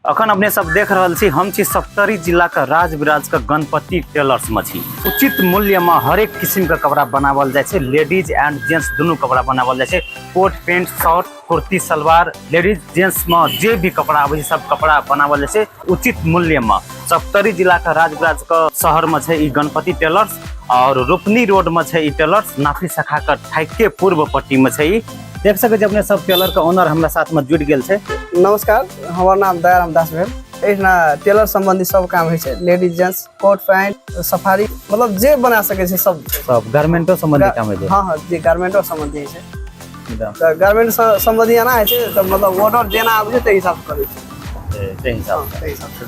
अखन अपने सब देख रहल छी हम छी सप्तरी जिला का राजविराज का गणपति टेलर्स में छी। उचित मूल्य में हर एक किस्म का कपड़ा बनावल जाए छे। लेडीज एंड जेंट्स दोनों कपड़ा बनावल जाए छे। Coat pant shirt kurti salwar ladies gents में जे भी कपड़ा आवे सब कपड़ा बनावल जाए छे उचित मूल्य में। सप्तरी जिला का राजविराज का शहर में छे ई गणपति टेलर्स और रुपनी रोड में छे ई टेलर्स। नाफी शाखा का ठाके पूर्व पट्टी में छे ई। देख सके छे अपने सब टेलर का ओनर हमरा साथ में जुड़ गेल छे। नमस्कार, हमार नाम दयाराम दास भेल। एहिना टेलर संबंधी सब काम होइ छै। Ladies gents coat pant safari मतलब जे बना सके छै सब गारमेंटो संबंधी काम है। हाँ, जे गारमेंटो संबंधी छै त गारमेंट संबंधी आना है छै त मतलब ऑर्डर देना आबै छै त हिसाब से करै छै।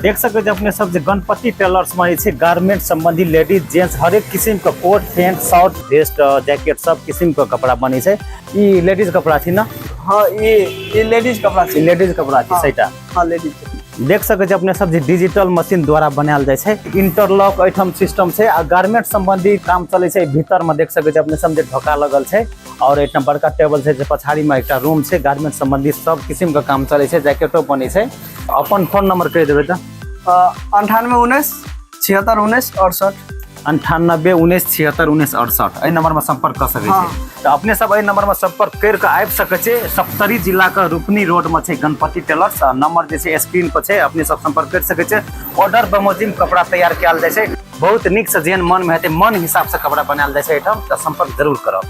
देख सके छे अपने सब जे गणपति टेलर्स में छे गारमेंट संबंधी लेडीज जेंट्स हर एक किस्म का coat pant shirt vest jacket सब किस्म का कपड़ा बनी छे। ई लेडीज कपड़ा थी ना? हाँ, ये लेडीज कपड़ा छै। लेडीज कपड़ा थी सैटा। हाँ, लेडीज। देख सके छे अपने सब जे डिजिटल मशीन द्वारा बनायल जाय छे। इंटरलॉक आइटम सिस्टम छे आ गारमेंट संबंधी काम चले छे। भीतर में देख सके छे अपने सब जे ढोका लगल छे और एक बड़का टेबल छे जे पछाड़ी में एक रूम छे। गारमेंट संबंधी सब किस्म का काम चले छे। जैकेटो बनी छे। अपन फोन नंबर कह देबे त 98 19 76 19 68 98 19 76 19 68 एहि नंबर में संपर्क कर सके छे। तो अपने सब एहि नंबर में संपर्क कर के आबि सके छे। सप्तरी जिला का रुपनी रोड में छे गणपति टेलर्स। नंबर जे छे स्क्रीन पर छे, अपने सब संपर्क कर सके छे। ऑर्डर बमोजिम कपड़ा तैयार कयल जाय छे। बहुत निक से जेहन मन में हेते मन हिसाब से कपड़ा बनायल जाय छे। एठम त संपर्क जरूर करब।